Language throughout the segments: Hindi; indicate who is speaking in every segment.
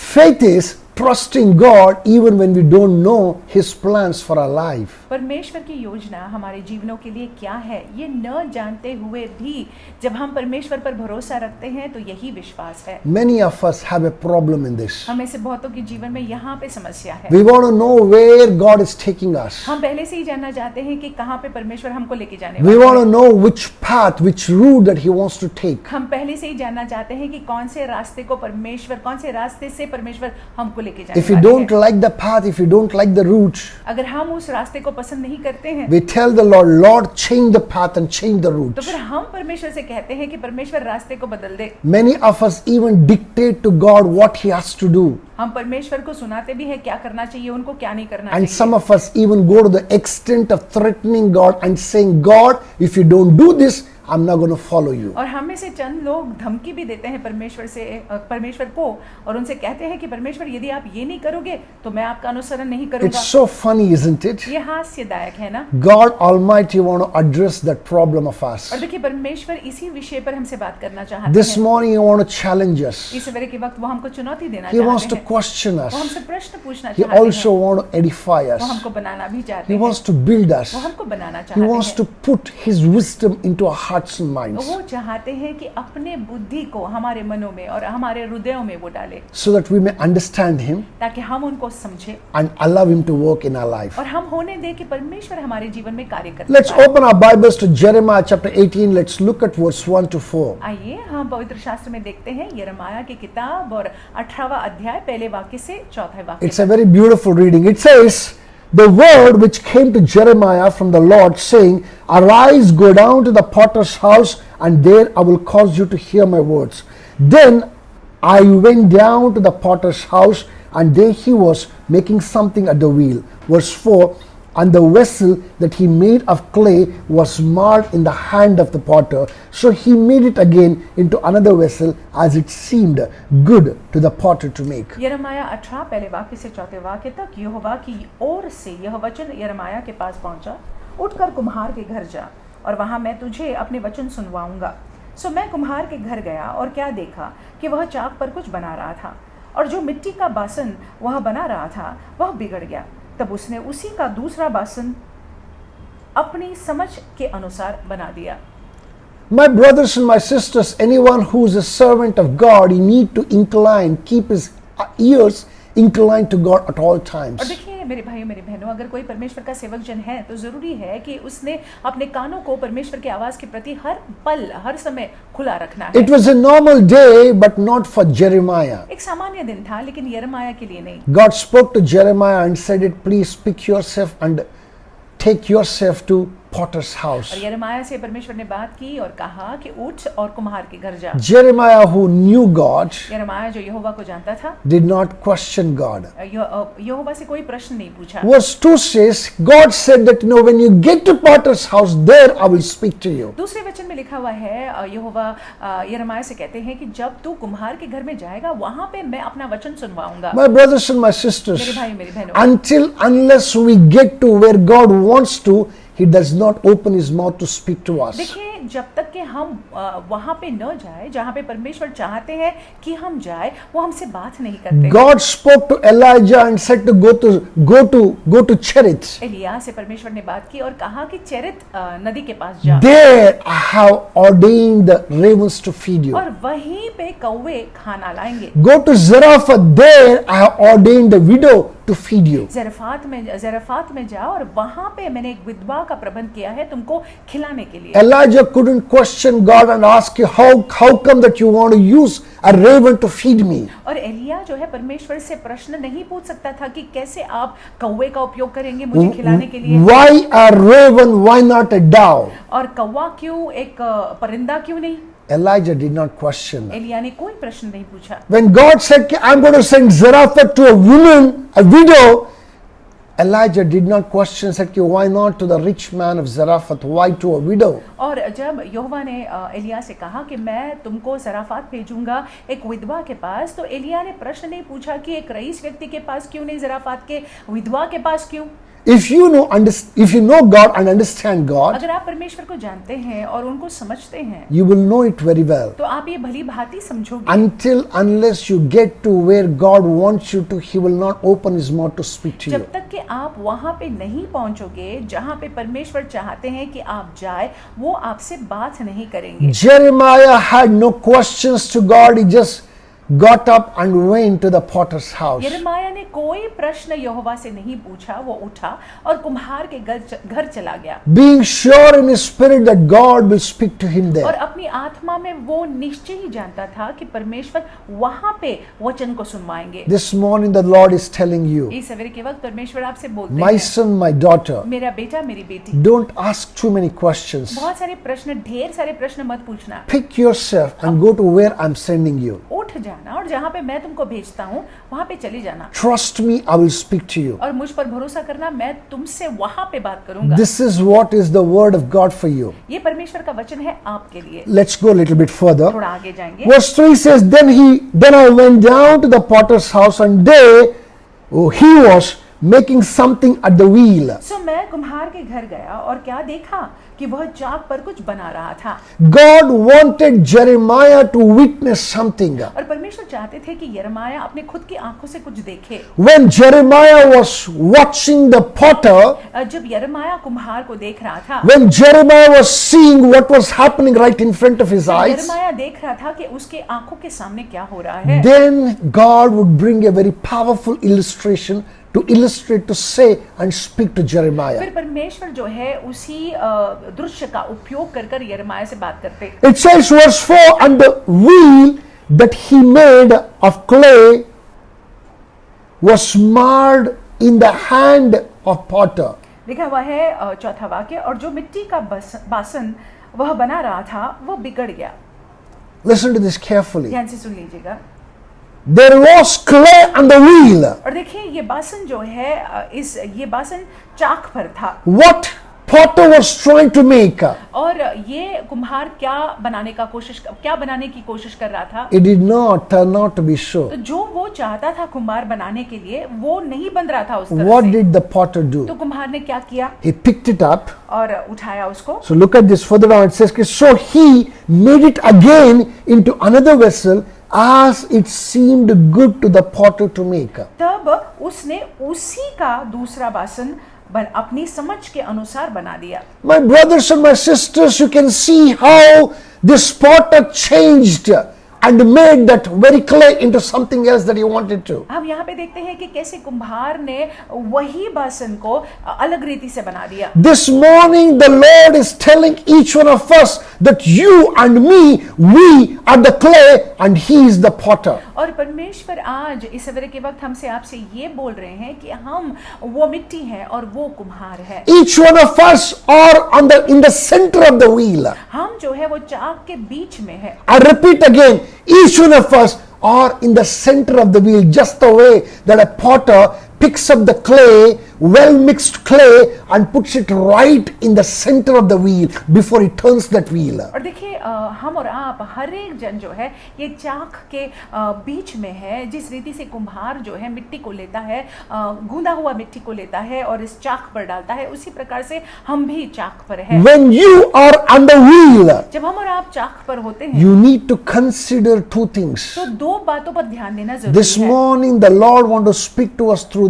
Speaker 1: Faith is trusting God even when we don't know His plans for our life.
Speaker 2: परमेश्वर की योजना हमारे जीवनों के लिए क्या है ये न जानते हुए भी जब हम परमेश्वर पर भरोसा रखते हैं तो यही विश्वास है।
Speaker 1: Many of us have a problem in this.
Speaker 2: हम में से बहुतों के जीवन में यहाँ पे समस्या है।
Speaker 1: We want to know where God is taking us.
Speaker 2: हम पहले से ही जानना चाहते हैं कि कहाँ पे परमेश्वर हमको लेके जाने
Speaker 1: We
Speaker 2: वाला
Speaker 1: want
Speaker 2: है।
Speaker 1: to know which path, which route that He wants to take.
Speaker 2: हम पहले से ही जानना चाहते हैं कि कौन से रास्ते से परमेश्वर हमको लेके जाने
Speaker 1: If you
Speaker 2: वाले
Speaker 1: don't
Speaker 2: हैं।
Speaker 1: like the path, if you don't like the route,
Speaker 2: अगर हम उस रास्ते को पसंद नहीं करते हैं
Speaker 1: we tell the Lord, Lord, change the path and change the route.
Speaker 2: तो फिर हम परमेश्वर से कहते हैं कि परमेश्वर रास्ते को बदल दे।
Speaker 1: Many of us even dictate to God what He has to do.
Speaker 2: हम परमेश्वर को सुनाते भी हैं क्या करना चाहिए उनको क्या नहीं करना
Speaker 1: And
Speaker 2: चाहिए।
Speaker 1: some of us even go to the extent of threatening God and saying, God, if you don't do this, I'm not going to follow you.
Speaker 2: और हम में से चंद लोग धमकी भी देते हैं परमेश्वर को और उनसे कहते हैं कि परमेश्वर यदि आप ये नहीं करोगे तो मैं आपका अनुसरण नहीं करूंगा।
Speaker 1: It's so funny, isn't it?
Speaker 2: ये हास्यदायक है ना।
Speaker 1: God Almighty want to address that problem of us.
Speaker 2: और देखिए परमेश्वर इसी विषय पर हमसे बात करना चाहते
Speaker 1: This
Speaker 2: हैं।
Speaker 1: morning He want to challenge us.
Speaker 2: इस सवेरे के वक्त वो हमको चुनौती देना
Speaker 1: He wants
Speaker 2: चाहते
Speaker 1: to
Speaker 2: हैं।
Speaker 1: question
Speaker 2: वो
Speaker 1: us.
Speaker 2: हमसे प्रश्न पूछना
Speaker 1: He
Speaker 2: चाहते
Speaker 1: also
Speaker 2: हैं।
Speaker 1: want to edify
Speaker 2: वो
Speaker 1: us.
Speaker 2: हमको बनाना भी चाहते
Speaker 1: He
Speaker 2: हैं।
Speaker 1: wants to build us.
Speaker 2: वो हमको बनाना
Speaker 1: He
Speaker 2: चाहते
Speaker 1: wants
Speaker 2: हैं।
Speaker 1: to put His wisdom into our hearts and minds
Speaker 2: वो चाहते हैं कि अपने बुद्धि को हमारे मनों में और हमारे हृदयों में वो डाले
Speaker 1: so that we may understand Him
Speaker 2: ताकि हम उनको समझें
Speaker 1: and allow Him to work in our life.
Speaker 2: और हम होने दें कि परमेश्वर हमारे जीवन में कार्य करते
Speaker 1: Let's open our Bibles to Jeremiah chapter 18. Let's look at verse 1 to 4.
Speaker 2: आइए हम पवित्र शास्त्र में देखते हैं यिर्मयाह की किताब और 18वां अध्याय पहले वाक्य से चौथे वाक्य
Speaker 1: It's a very beautiful reading. It says, the word which came to Jeremiah from the Lord, saying, Arise, go down to the potter's house, and there I will cause you to hear my words. Then I went down to the potter's house, and there he was making something at the wheel. Verse 4, and the vessel that he made of clay was marred in the hand of the potter. So he made it again into another vessel as it seemed good to the potter to make.
Speaker 2: यिर्मयाह 18 पहले वाक्य से चौथे वाक्य तक यहोवा की ओर से यह वचन यिर्मयाह के पास पहुंचा, उठकर कुम्हार के घर जा और वहां मैं तुझे अपने वचन सुनवाऊंगा। सो मैं कुम्हार के घर गया और क्या देखा कि वह चाक पर कुछ बना रहा था और जो मिट्टी का बासन वह बना रहा था वह बिगड़ गया। तब उसने उसी का दूसरा बासन अपनी समझ के अनुसार बना दिया।
Speaker 1: My brothers and my sisters, anyone who is a servant of God, he need to incline, keep his ears inclined to God at all
Speaker 2: और
Speaker 1: times.
Speaker 2: देखिए मेरे भाइयों मेरी बहनों, अगर कोई परमेश्वर का सेवक जन है तो जरूरी है कि उसने अपने कानों को परमेश्वर की आवाज के प्रति हर पल हर समय खुला रखना है।
Speaker 1: It was a normal day, but not for Jeremiah.
Speaker 2: एक सामान्य दिन था लेकिन यिर्मयाह के लिए नहीं।
Speaker 1: God spoke to Jeremiah and said, "It please pick yourself and take yourself to potter's house."
Speaker 2: और यिर्मयाह से परमेश्वर ने बात की और कहा कि उठ और कुम्हार के घर जा।
Speaker 1: Jeremiah, who knew God,
Speaker 2: यिर्मयाह जो यहोवा को जानता था,
Speaker 1: did not question God.
Speaker 2: यहोवा से कोई प्रश्न नहीं पूछा।
Speaker 1: Verse 2 says, God said that, when you get to potter's house, there I will speak to you.
Speaker 2: दूसरे वचन में लिखा हुआ है यहोवा यिर्मयाह से कहते हैं कि जब तू कुम्हार के घर में जाएगा वहां पे मैं अपना वचन सुनवाऊंगा।
Speaker 1: My brothers and my
Speaker 2: मेरे
Speaker 1: sisters,
Speaker 2: भाई मेरी बहनों,
Speaker 1: unless we get to where God wants to, He does not open His mouth to speak to us.
Speaker 2: देखिए जब तक कि हम वहां पे न जाए जहां पे परमेश्वर चाहते हैं कि हम जाए वो हमसे बात नहीं करते।
Speaker 1: God spoke to Elijah and said to go to Cherith.
Speaker 2: एलिय्याह से परमेश्वर ने बात की और कहा कि चेरित नदी के पास जा
Speaker 1: There I have ordained the ravens to feed you.
Speaker 2: और वहीं पे कौवे खाना लाएंगे।
Speaker 1: Go to Zarephath. There I have ordained the widow to feed you.
Speaker 2: ज़रफ़ात में जाओ और वहां पे मैंने एक विधवा का प्रबंध किया है तुमको खिलाने के लिए।
Speaker 1: Elijah couldn't question God and ask you, how come that you want to use a raven to feed me?
Speaker 2: और एलिय्याह जो है परमेश्वर से प्रश्न नहीं पूछ सकता था कि कैसे आप कौवे का उपयोग करेंगे मुझे खिलाने के लिए।
Speaker 1: Why a raven? Why not a dove?
Speaker 2: और कौवा क्यों, एक परिंदा क्यों नहीं?
Speaker 1: Elijah did not question that.
Speaker 2: एलिय्याह ने कोई प्रश्न नहीं पूछा।
Speaker 1: When God said, I'm going to send Zarephath to a woman, a widow, Elijah did not question, said, why not to the rich man of Zarephath? Why to a widow?
Speaker 2: और जब यहोवा ने एलिय्याह से कहा कि मैं तुमको ज़राफ़ात भेजूंगा एक विधवा के पास, तो एलिय्याह ने प्रश्न नहीं पूछा कि एक रईस व्यक्ति के पास क्यों नहीं, ज़राफ़ात के विधवा के पास क्यों?
Speaker 1: If you know God and understand God,
Speaker 2: अगर आप परमेश्वर को जानते हैं और उनको समझते हैं
Speaker 1: you will know it very well.
Speaker 2: तो आप ये भली भांति समझोगे।
Speaker 1: Unless you get to where God wants you to, He will not open His mouth to speak to you.
Speaker 2: जब तक कि आप वहां पे नहीं पहुंचोगे जहां पे परमेश्वर चाहते हैं कि आप जाए, वो आपसे बात नहीं करेंगे।
Speaker 1: Jeremiah had no questions to God. He just got up and went to the potter's house.
Speaker 2: यिर्मयाह ने कोई प्रश्न यहोवा से नहीं पूछा, वो उठा और कुम्हार के घर चला गया,
Speaker 1: Being sure in his spirit that God will speak to him
Speaker 2: और
Speaker 1: there.
Speaker 2: अपनी आत्मा में वो निश्चय ही जानता था कि परमेश्वर वहां पे वचन को सुनवाएंगे।
Speaker 1: This morning the Lord is telling you,
Speaker 2: इस सवेरे के वक्त परमेश्वर आपसे बोलते
Speaker 1: my
Speaker 2: हैं,
Speaker 1: son, my daughter,
Speaker 2: मेरा बेटा मेरी बेटी,
Speaker 1: don't ask too many questions.
Speaker 2: बहुत सारे प्रश्न, ढेर सारे प्रश्न मत पूछना।
Speaker 1: Pick yourself and go to where I'm sending you.
Speaker 2: उठ जाना और जहाँ पे मैं तुमको भेजता हूँ वहाँ पे चली जाना,
Speaker 1: Trust me, I will speak to you.
Speaker 2: और मुझ पर भरोसा करना, मैं तुमसे वहाँ पे बात करूंगा।
Speaker 1: This is what is the word of God for you.
Speaker 2: ये परमेश्वर का वचन है आपके लिए।
Speaker 1: Let's go a little bit further.
Speaker 2: थोड़ा आगे जाएंगे।
Speaker 1: Verse 3 says, Then I went down to the potter's house, and there he was making something at the wheel.
Speaker 2: सो मैं कुम्हार के घर गया और क्या देखा कि वह चाक पर कुछ बना रहा था।
Speaker 1: God wanted Jeremiah to witness something.
Speaker 2: और परमेश्वर चाहते थे कि यिर्मयाह अपने खुद की आंखों से कुछ देखे।
Speaker 1: When Jeremiah was watching the potter,
Speaker 2: जब यिर्मयाह कुम्हार को देख रहा था,
Speaker 1: when Jeremiah was seeing what was happening right in front of his eyes,
Speaker 2: यिर्मयाह देख रहा था कि उसके आंखों के सामने क्या हो रहा है,
Speaker 1: then God would bring a very powerful illustration to illustrate, to say and speak to Jeremiah.
Speaker 2: फिर परमेश्वर जो है उसी दृश्य का उपयोग कर कर यिर्मयाह से बात करते।
Speaker 1: It says verse 4, and the wheel that he made of clay was marred in the hand of potter.
Speaker 2: लिखा हुआ है चौथा वाक्य, और जो मिट्टी का बासन वह बना रहा था वो बिगड़ गया।
Speaker 1: Listen to this carefully.
Speaker 2: ध्यान से सुन लीजिएगा।
Speaker 1: There was clay on the wheel.
Speaker 2: और देखिए ये बासन जो है ये बासन चाक पर था।
Speaker 1: What potter was trying to make?
Speaker 2: और ये कुम्हार क्या बनाने की कोशिश कर रहा था?
Speaker 1: It did not turn out to be so.
Speaker 2: तो जो वो चाहता था कुम्हार बनाने के लिए वो नहीं बन रहा था उस तरह
Speaker 1: What
Speaker 2: से।
Speaker 1: did the potter do?
Speaker 2: तो कुम्हार ने क्या किया?
Speaker 1: He picked it up.
Speaker 2: और उठाया उसको।
Speaker 1: So look at this further down. It says, so he made it again into another vessel, as it seemed good to the potter to make.
Speaker 2: तब उसने उसी का दूसरा बासन अपनी समझ के अनुसार बना दिया।
Speaker 1: My brothers and my sisters, you can see how this potter changed and made that very clay into something else that he wanted to.
Speaker 2: हम यहाँ पे देखते हैं कि कैसे कुम्हार ने वही बासन को अलग रीति से बना दिया।
Speaker 1: This morning the Lord is telling each one of us that you and me, we are the clay and he is the potter.
Speaker 2: और परमेश्वर आज इस सवेरे के वक्त हमसे आपसे ये बोल रहे हैं कि हम वो मिट्टी हैं और वो कुम्हार है।
Speaker 1: Each one of us are in the center of the wheel.
Speaker 2: हम जो है वो चाक के बीच में है।
Speaker 1: I repeat again, each one of us are in the center of the wheel, just the way that a potter picks up the clay, well mixed clay, and puts it right in the center of the wheel before he turns that wheel.
Speaker 2: और देखिए हम और आप हर एक जन जो है ये चाक के बीच में है। जिस रीति से कुम्हार जो है मिट्टी को लेता है, गूंदा हुआ मिट्टी को लेता है और इस चाक पर डालता है, उसी प्रकार से हम भी चाक पर है।
Speaker 1: When you are on the wheel,
Speaker 2: जब हम और आप चाक पर होते हैं
Speaker 1: you need to consider two things.
Speaker 2: तो दो बातों पर ध्यान देना जरूरी
Speaker 1: This
Speaker 2: है।
Speaker 1: morning the Lord wants to speak to us through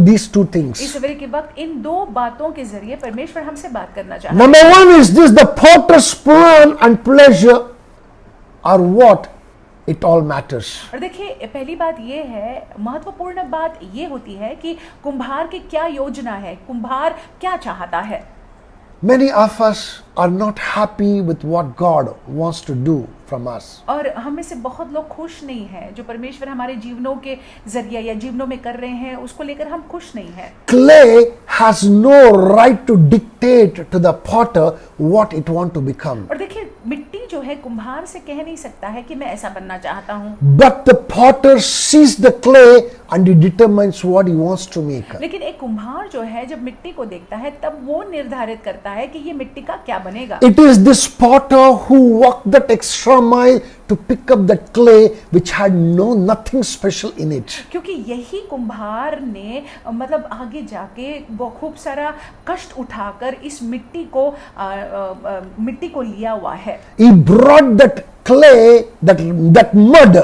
Speaker 1: these two things.
Speaker 2: इस सवेरे के वक्त इन दो बातों के जरिए परमेश्वर हमसे बात करना चाहता है।
Speaker 1: Number one is this: the potter's plan and pleasure are what it all matters.
Speaker 2: और देखिए पहली बात ये है, महत्वपूर्ण बात ये होती है कि कुम्हार की क्या योजना है, कुम्हार क्या चाहता है।
Speaker 1: Many of us are not happy with what God wants to do from us.
Speaker 2: और हम में से बहुत लोग खुश नहीं हैं, जो परमेश्वर हमारे जीवनों के जरिए या जीवनों में कर रहे हैं उसको लेकर हम खुश नहीं हैं।
Speaker 1: Clay has no right to dictate to the potter what it wants to become.
Speaker 2: और देखिए मिट्टी जो है कुम्हार से कह नहीं सकता है कि मैं ऐसा बनना चाहता हूँ।
Speaker 1: But the potter sees the clay and he determines what he wants to make.
Speaker 2: लेकिन एक कुम्हार जो है जब मिट्टी को देखता है तब वो निर्धारित करता है कि ये मिट्टी का क्या बनेगा।
Speaker 1: It is this potter who walked that extra mile to pick up that clay which had nothing special in it.
Speaker 2: क्योंकि यही कुम्हार ने मतलब आगे जाके वो खूब सारा कष्ट उठाकर इस मिट्टी को लिया हुआ है।
Speaker 1: He brought that clay, that mud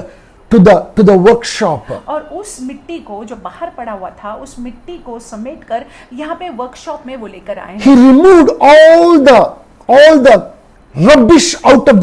Speaker 1: to the workshop.
Speaker 2: और उस मिट्टी को जो बाहर पड़ा हुआ था उस मिट्टी को समेटकर यहाँ पे वर्कशॉप में वो लेकर आए हैं।
Speaker 1: He removed all the rubbish out of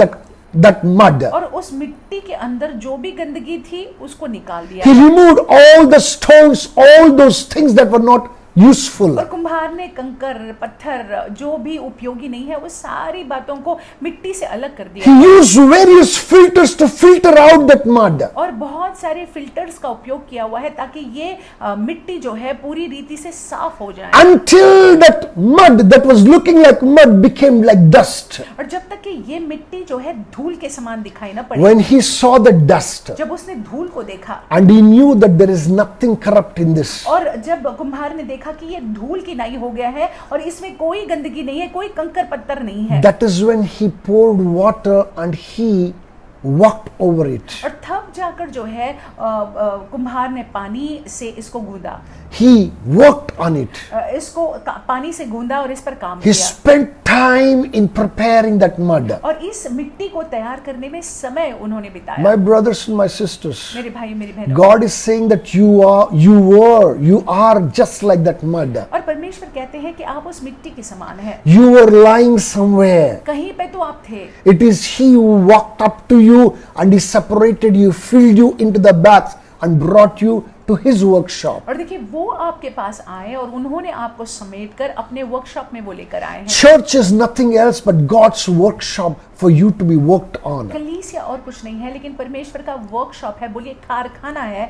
Speaker 1: that mud.
Speaker 2: और उस मिट्टी के अंदर जो भी गंदगी थी उसको निकाल दिया।
Speaker 1: He removed all the stones, all those things that were not useful.
Speaker 2: और कुम्हार ने कंकर पत्थर जो भी उपयोगी नहीं है वो सारी बातों को मिट्टी से अलग कर दिया।
Speaker 1: He used various filters to filter out that mud.
Speaker 2: और बहुत सारे फिल्टर्स का उपयोग किया हुआ है ताकि ये मिट्टी जो है पूरी रीति से साफ हो जाए।
Speaker 1: Until that mud that was looking like mud became like dust.
Speaker 2: और जब तक कि ये मिट्टी जो है धूल के समान दिखाई ना पड़े।
Speaker 1: When he saw the dust,
Speaker 2: जब उसने धूल को देखा,
Speaker 1: and he knew that there is nothing corrupt in this.
Speaker 2: और जब कुम्हार ने देखा कि ये धूल की नाई हो गया है और इसमें कोई गंदगी नहीं है, कोई कंकर पत्थर नहीं है।
Speaker 1: That is when he poured water and he walked over it.
Speaker 2: और तब जाकर जो है कुम्हार ने पानी से इसको गूंदा।
Speaker 1: He worked on it.
Speaker 2: इसको पानी से गूंदा और इस पर काम
Speaker 1: He
Speaker 2: किया।
Speaker 1: spent time in preparing that mud.
Speaker 2: और इस मिट्टी को तैयार करने में समय उन्होंने बिताया।
Speaker 1: My brothers and my sisters,
Speaker 2: मेरे भाई मेरी बहनों,
Speaker 1: God is saying that you are just like that mud.
Speaker 2: और परमेश्वर कहते हैं कि आप उस मिट्टी के समान हैं।
Speaker 1: You were lying somewhere.
Speaker 2: कहीं पे तो आप थे।
Speaker 1: It is He who walked up to you and He separated you, filled you into the bath and brought you to His workshop.
Speaker 2: और देखिए वो आपके पास आए और उन्होंने आपको समेटकर अपने वर्कशॉप में वो लेकर आए हैं।
Speaker 1: Church is nothing else but God's workshop for you to be worked on.
Speaker 2: कलीसिया और कुछ नहीं है लेकिन परमेश्वर का वर्कशॉप है, बोलिए कारखाना है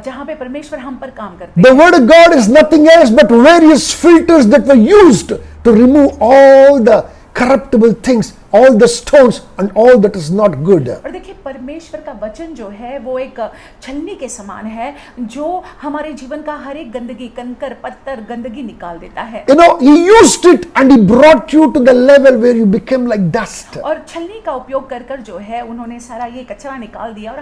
Speaker 2: जहाँ पे परमेश्वर हम पर काम करते हैं।
Speaker 1: The word of God is nothing else but various filters that were used to remove all the corruptible things, all the stones and all that is not good.
Speaker 2: और देखिए परमेश्वर का वचन जो है वो एक छलनी के समान है जो हमारे जीवन का हर एक गंदगी, कंकर पत्थर, गंदगी निकाल देता है।
Speaker 1: You know, He used it and He brought you to the level where you became like dust.
Speaker 2: और छलनी का उपयोग कर जो है उन्होंने सारा ये कचरा निकाल दिया और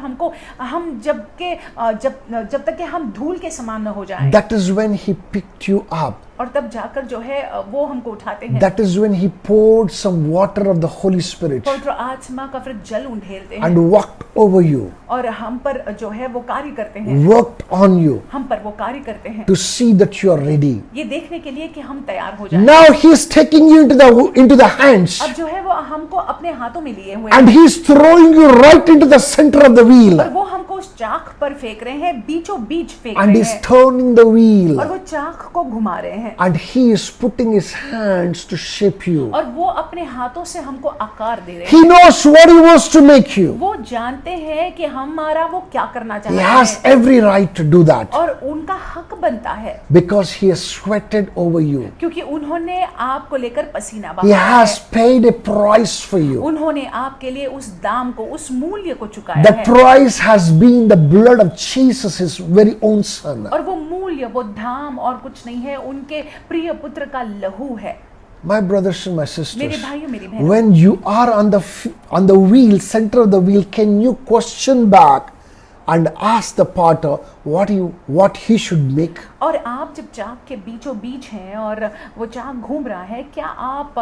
Speaker 2: हम जब तक के हम धूल के समान न हो जाएं।
Speaker 1: That is when He picked you up.
Speaker 2: और तब जाकर जो है वो हमको उठाते हैं।
Speaker 1: That is when He poured some water of the Holy Spirit
Speaker 2: पवित्र आत्मा का फिर जल उंडेलते हैं
Speaker 1: and walked over you,
Speaker 2: और हम पर जो है वो कार्य करते हैं,
Speaker 1: worked on you
Speaker 2: हम पर वो कार्य करते हैं
Speaker 1: to see that you are ready.
Speaker 2: ये देखने के लिए कि हम तैयार हो जाएं।
Speaker 1: Now He is taking you into the hands
Speaker 2: अब जो है वो हमको अपने हाथों में लिए हुए
Speaker 1: and
Speaker 2: हैं
Speaker 1: He is throwing you right into the center of the wheel
Speaker 2: और वो हमको उस चाक पर फेंक रहे हैं, बीचों बीच फेंक
Speaker 1: and He
Speaker 2: रहे
Speaker 1: is
Speaker 2: हैं
Speaker 1: turning the
Speaker 2: और
Speaker 1: wheel
Speaker 2: वो चाक को घुमा रहे हैं
Speaker 1: and He is putting His hands to shape you.
Speaker 2: और वो अपने हाथों से हमको आकार दे रहे हैं।
Speaker 1: He knows what He wants to make you.
Speaker 2: वो जानते हैं कि हमारा वो क्या करना
Speaker 1: He
Speaker 2: चाहते
Speaker 1: has
Speaker 2: हैं
Speaker 1: every right to do that
Speaker 2: और उनका हक बनता है
Speaker 1: because He has sweated over you.
Speaker 2: क्योंकि उन्होंने आपको लेकर पसीना
Speaker 1: He
Speaker 2: बहाया
Speaker 1: has
Speaker 2: है,
Speaker 1: paid a price for you.
Speaker 2: उन्होंने आपके लिए उस दाम को, उस मूल्य को चुकाया
Speaker 1: The
Speaker 2: है
Speaker 1: price has been the blood of Jesus, His very own Son.
Speaker 2: और वो मूल्य, वो दाम और कुछ नहीं है, उनके प्रिय पुत्र का लहू है।
Speaker 1: My brothers and my
Speaker 2: मेरे
Speaker 1: sisters,
Speaker 2: भाइयों मेरी बहनों,
Speaker 1: when you are on the wheel, center of the wheel, can you question back and ask the potter what he should make?
Speaker 2: और आप जब चाक के बीचों बीच हैं और वो चाक घूम रहा है, क्या आप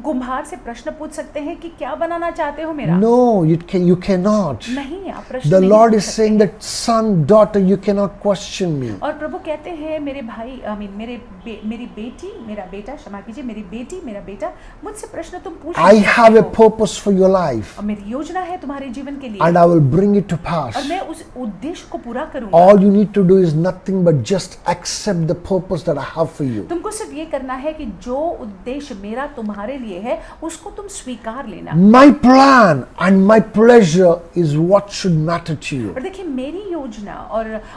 Speaker 2: कुम्हार से प्रश्न पूछ सकते हैं कि क्या बनाना चाहते हो मेरा?
Speaker 1: No, you cannot.
Speaker 2: नहीं, आप प्रश्न
Speaker 1: The
Speaker 2: नहीं
Speaker 1: Lord
Speaker 2: पूछ
Speaker 1: is
Speaker 2: सकते।
Speaker 1: saying that son, daughter, you cannot question me.
Speaker 2: और प्रभु कहते हैं मेरे भाई, मेरी बेटी, मेरा बेटा, क्षमा कीजिए, मेरी बेटी, मेरा बेटा, मुझसे प्रश्न तुम पूछ
Speaker 1: I
Speaker 2: नहीं
Speaker 1: have a
Speaker 2: सकते हो।
Speaker 1: purpose for your life
Speaker 2: और मेरी योजना है तुम्हारे जीवन के लिए
Speaker 1: and I will bring it to pass.
Speaker 2: और मैं उस उद्देश्य को पूरा करूंगा।
Speaker 1: All you need to do is nothing but just accept the purpose that I have for you.
Speaker 2: तुमको सिर्फ ये करना है कि जो उद्देश्य मेरा तुम्हारे लिए है उसको तुम स्वीकार लेना।
Speaker 1: My plan and my pleasure is what should matter to you.
Speaker 2: और देखिए मेरी योजना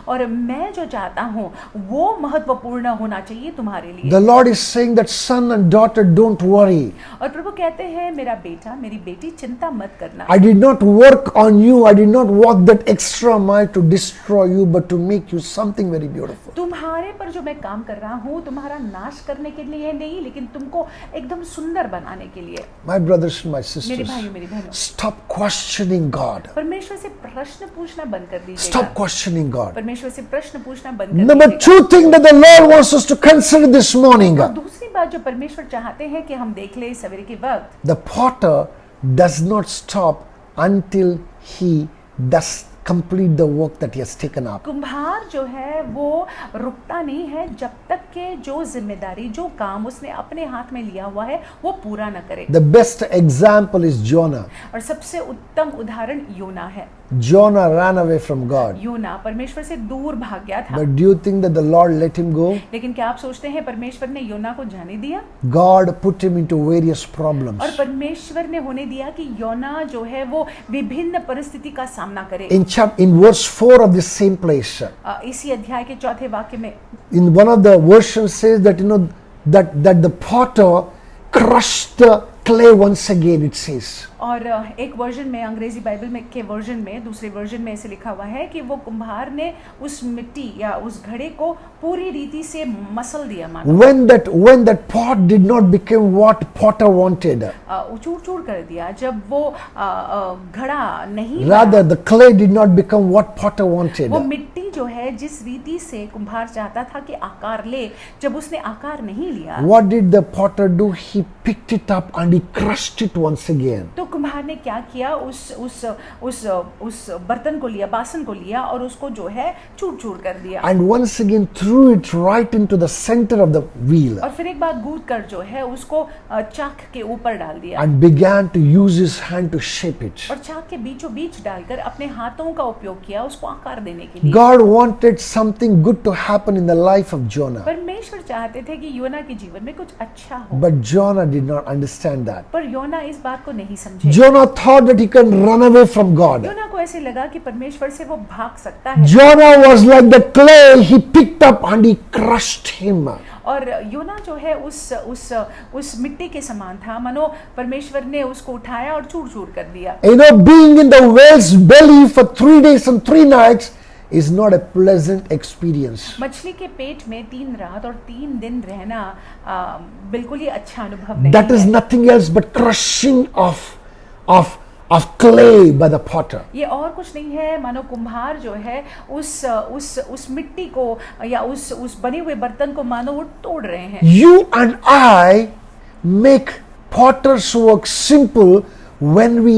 Speaker 2: और मैं जो चाहता हूँ वो महत्वपूर्ण होना चाहिए तुम्हारे लिए।
Speaker 1: The Lord is saying that son and daughter, don't worry.
Speaker 2: और प्रभु कहते हैं मेरा बेटा, मेरी बेटी, चिंता मत करना।
Speaker 1: I did not work on you. I did not walk that extra mile to destroy you, but to make you something very beautiful.
Speaker 2: तुम्हारे पर जो मैं काम कर रहा हूँ तुम्हारा नाश करने के लिए नहीं, लेकिन तुमको एकदम सुंदर बनाने के लिए।
Speaker 1: My brothers and my
Speaker 2: मेरे
Speaker 1: sisters,
Speaker 2: भाइयों मेरी बहनों,
Speaker 1: stop questioning God.
Speaker 2: परमेश्वर से प्रश्न पूछना बंद कर दीजिएगा।
Speaker 1: Stop questioning God.
Speaker 2: परमेश्वर से प्रश्न पूछना बंद कर
Speaker 1: Number
Speaker 2: दीजिएगा।
Speaker 1: 2 thing that the Lord wants us to consider this morning.
Speaker 2: और दूसरी बात जो परमेश्वर चाहते हैं कि हम देख ले सवेरे के वक्त,
Speaker 1: The potter does not stop until he does complete the work that he has taken up.
Speaker 2: कुम्हार जो है वो रुकता नहीं है जब तक के जो जिम्मेदारी जो काम उसने अपने हाथ में लिया हुआ है वो पूरा न करे।
Speaker 1: The best example is Jonah.
Speaker 2: और सबसे उत्तम उदाहरण योना है।
Speaker 1: Jonah ran away from God.
Speaker 2: योना परमेश्वर से दूर भाग गया था।
Speaker 1: But do you think that the Lord let him go?
Speaker 2: लेकिन क्या आप सोचते हैं परमेश्वर ने योना को जाने दिया?
Speaker 1: God put him into various problems.
Speaker 2: और परमेश्वर ने होने दिया कि योना जो है वो विभिन्न परिस्थिति का सामना करे।
Speaker 1: In verse 4 of this same place,
Speaker 2: इसी अध्याय के चौथे वाक्य में
Speaker 1: in one of the versions says that that the potter crushed the clay once again, it says.
Speaker 2: और एक वर्जन में अंग्रेजी बाइबल में के वर्जन में दूसरे वर्जन में ऐसे लिखा हुआ है कि वो कुम्हार ने उस मिट्टी या उस घड़े को पूरी रीति से मसल दिया मानो।
Speaker 1: When that pot did not become what potter wanted,
Speaker 2: चूर-चूर कर दिया जब वो घड़ा नहीं
Speaker 1: rather the clay did not become what potter wanted.
Speaker 2: वो मिट्टी जो है जिस रीति से कुम्हार चाहता था कि आकार ले, जब उसने आकार नहीं लिया,
Speaker 1: What did the potter do? He picked it up and he crushed it once again.
Speaker 2: तो कुम्हार ने क्या किया, उस बर्तन को लिया, बासन को लिया और उसको जो है चूर-चूर कर दिया।
Speaker 1: And once again threw it right into the center of the wheel.
Speaker 2: और फिर एक बार गूंथ कर जो है उसको चाक के ऊपर डाल दिया।
Speaker 1: And began to use his hand to shape it.
Speaker 2: और चाक के बीचों बीच डालकर अपने हाथों का उपयोग किया उसको आकार देने के लिए।
Speaker 1: God wanted something good to happen in the life of Jonah.
Speaker 2: परमेश्वर चाहते थे कि योना के जीवन में कुछ अच्छा हो।
Speaker 1: But Jonah did not understand that.
Speaker 2: पर योना इस बात को नहीं समझे।
Speaker 1: Jonah thought that he can run away from God.
Speaker 2: योना को ऐसे लगा कि परमेश्वर से वो भाग सकता है।
Speaker 1: Jonah was like the clay he picked up and he crushed him.
Speaker 2: और योना जो है उस मिट्टी के समान था, मानो परमेश्वर ने उसको उठाया और चूर-चूर कर दिया।
Speaker 1: You know, being in the whale's belly for 3 days and 3 nights is not a pleasant experience.
Speaker 2: मछली के पेट में 3 रात और 3 दिन रहना बिल्कुल ही अच्छा अनुभव नहीं
Speaker 1: That is
Speaker 2: है।
Speaker 1: nothing else but crushing of clay by the potter.
Speaker 2: ये और कुछ नहीं है, मानो कुम्हार जो है उस मिट्टी को या उस बने हुए बर्तन को मानो वो तोड़ रहे हैं।
Speaker 1: You and I make potter's work simple when we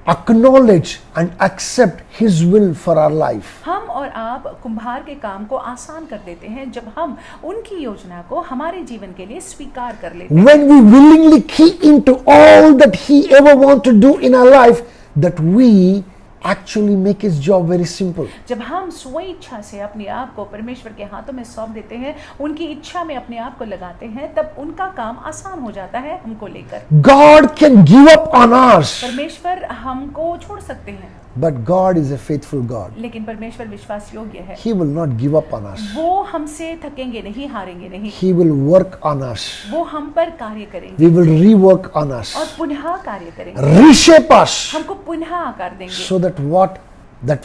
Speaker 1: acknowledge and accept his will for our life.
Speaker 2: हम और आप कुम्हार के काम को आसान कर देते हैं जब हम उनकी योजना को हमारे जीवन के लिए स्वीकार कर लेते हैं।
Speaker 1: When we willingly key into all that he ever want to do in our life, that we actually make his job very simple.
Speaker 2: जब हम स्व इच्छा से अपने आप को परमेश्वर के हाथों में सौंप देते हैं, उनकी इच्छा में अपने आप को लगाते हैं, तब उनका काम आसान हो जाता है हमको लेकर।
Speaker 1: God can give up on us,
Speaker 2: परमेश्वर हमको छोड़ सकते हैं,
Speaker 1: but God is a faithful God.
Speaker 2: लेकिन परमेश्वर विश्वास योग्य है।
Speaker 1: He will not give up on us.
Speaker 2: वो हमसे थकेंगे नहीं, हारेंगे नहीं।
Speaker 1: He will work on us.
Speaker 2: वो हम पर कार्य करेंगे
Speaker 1: We will rework on us,
Speaker 2: और पुनः कार्य करेंगे,
Speaker 1: reshape us,
Speaker 2: हमको पुनः आकार देंगे,
Speaker 1: so that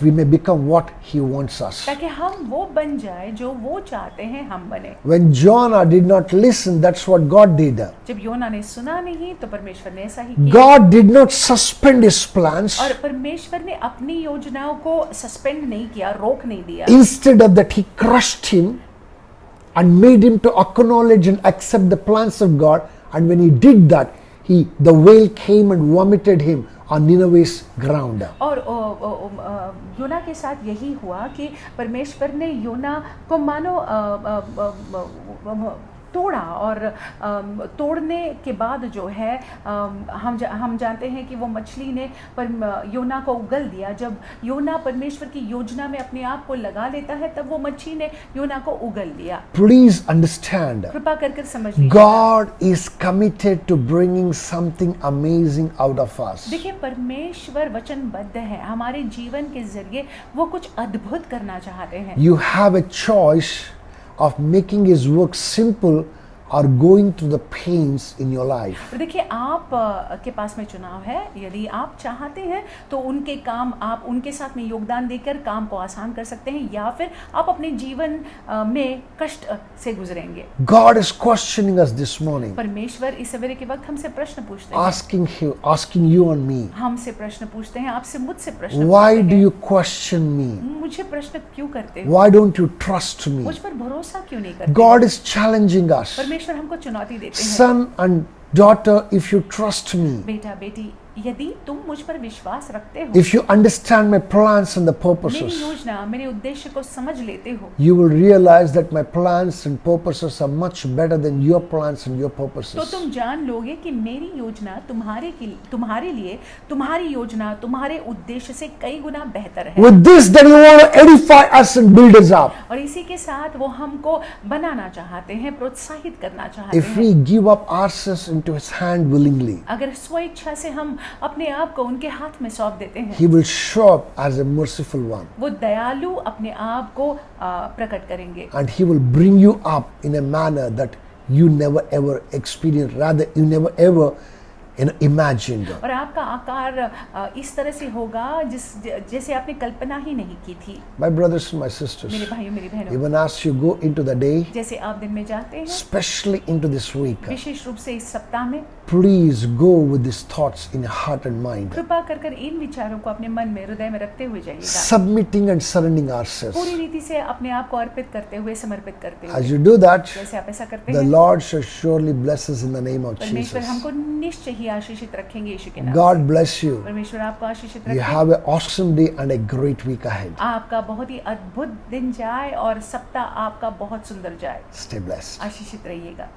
Speaker 1: we may become what he wants us.
Speaker 2: ताकि हम वो बन जाए जो वो चाहते हैं हम बने।
Speaker 1: When Jonah did not listen, that's what God did.
Speaker 2: जब योना ने सुना नहीं तो परमेश्वर ने ऐसा ही किया।
Speaker 1: God did not suspend his plans.
Speaker 2: और परमेश्वर ने अपनी योजनाओं को सस्पेंड नहीं किया, रोक नहीं दिया।
Speaker 1: Instead of that, he crushed him and made him to acknowledge and accept the plans of God. And when he did that, the whale came and vomited him on Nineveh's ground.
Speaker 2: और योना के साथ यही हुआ कि परमेश्वर ने योना को मानो तोड़ा और तोड़ने के बाद जो है हम जानते हैं कि वो मछली ने योना को उगल दिया। जब योना परमेश्वर की योजना में अपने आप को लगा लेता है तब वो मछली ने योना को उगल दिया।
Speaker 1: Please understand,
Speaker 2: कृपा कर समझ लीजिए,
Speaker 1: God is committed to bringing something amazing out of us.
Speaker 2: देखिए परमेश्वर वचनबद्ध है, हमारे जीवन के जरिए वो कुछ अद्भुत करना चाहते हैं।
Speaker 1: You have a choice of making his work simple are going through the pains in your life,
Speaker 2: और देखिए आप के पास में चुनाव है। यदि आप चाहते हैं तो उनके काम आप उनके साथ में योगदान देकर काम को आसान कर सकते हैं, या फिर आप अपने जीवन में कष्ट से गुजरेंगे।
Speaker 1: God is questioning us this morning,
Speaker 2: परमेश्वर इस सवेरे के वक्त हमसे प्रश्न पूछते हैं,
Speaker 1: asking you and me,
Speaker 2: हमसे प्रश्न पूछते हैं, आपसे मुझसे प्रश्न
Speaker 1: why
Speaker 2: पूछते
Speaker 1: do
Speaker 2: हैं।
Speaker 1: you question me?
Speaker 2: मुझे प्रश्न क्यों करते हो?
Speaker 1: Why don't you trust me?
Speaker 2: मुझ पर भरोसा क्यों नहीं करते?
Speaker 1: God is challenging us.
Speaker 2: परमेश्वर हमको चुनौती देते हैं।
Speaker 1: Son and daughter, if you trust me,
Speaker 2: बेटा बेटी, यदि तुम मुझ पर विश्वास रखते हो,
Speaker 1: if you understand my plans and the
Speaker 2: मेरी
Speaker 1: purposes,
Speaker 2: योजना मेरे उद्देश्य को समझ लेते हो,
Speaker 1: you will realize that my plans and purposes are much better than your plans and your
Speaker 2: तो
Speaker 1: purposes.
Speaker 2: तुम जान लोगे कि मेरी योजना तुम्हारे लिए तुम्हारी योजना तुम्हारे उद्देश्य से कई गुना बेहतर है।
Speaker 1: With this, then you want to edify us and build us up.
Speaker 2: और इसी के साथ वो हमको बनाना चाहते हैं, प्रोत्साहित करना चाहते
Speaker 1: If
Speaker 2: हैं।
Speaker 1: we give up ourselves into His hand willingly,
Speaker 2: अगर स्वेच्छा से हम अपने आप को उनके हाथ में सौंप देते हैं,
Speaker 1: He will show up as a merciful one,
Speaker 2: वो दयालु अपने आप को प्रकट करेंगे,
Speaker 1: and He will bring you up in a manner that you never ever experienced, rather you never ever imagined.
Speaker 2: और आपका आकार इस तरह से होगा जैसे आपने कल्पना ही नहीं की थी।
Speaker 1: My brothers and my sisters,
Speaker 2: मेरे भाइयों मेरी बहनों,
Speaker 1: even as you go into the day,
Speaker 2: जैसे आप दिन में जाते हैं,
Speaker 1: especially into this week,
Speaker 2: विशेष रूप से इस सप्ताह में,
Speaker 1: please go with these thoughts in your heart and mind,
Speaker 2: कृपा कर इन विचारों को अपने मन में हृदय में रखते हुए जाइएगा,
Speaker 1: submitting and surrendering ourselves.
Speaker 2: पूरी रीति से अपने आप को अर्पित करते हुए, समर्पित करते हुए।
Speaker 1: As you do that,
Speaker 2: जैसे आप ऐसा करते
Speaker 1: the
Speaker 2: हैं,
Speaker 1: Lord shall surely bless us in the name of
Speaker 2: परमेश्वर
Speaker 1: Jesus.
Speaker 2: हमको निश्चय ही आशीषित रखेंगे यीशु के नाम
Speaker 1: God
Speaker 2: से।
Speaker 1: bless you.
Speaker 2: परमेश्वर आपको आशीषित
Speaker 1: You
Speaker 2: रखे।
Speaker 1: have an awesome day and a great week ahead.
Speaker 2: आपका बहुत ही अद्भुत दिन जाए और सप्ताह आपका बहुत सुंदर जाए।
Speaker 1: Stay blessed.
Speaker 2: आशीषित रहिएगा।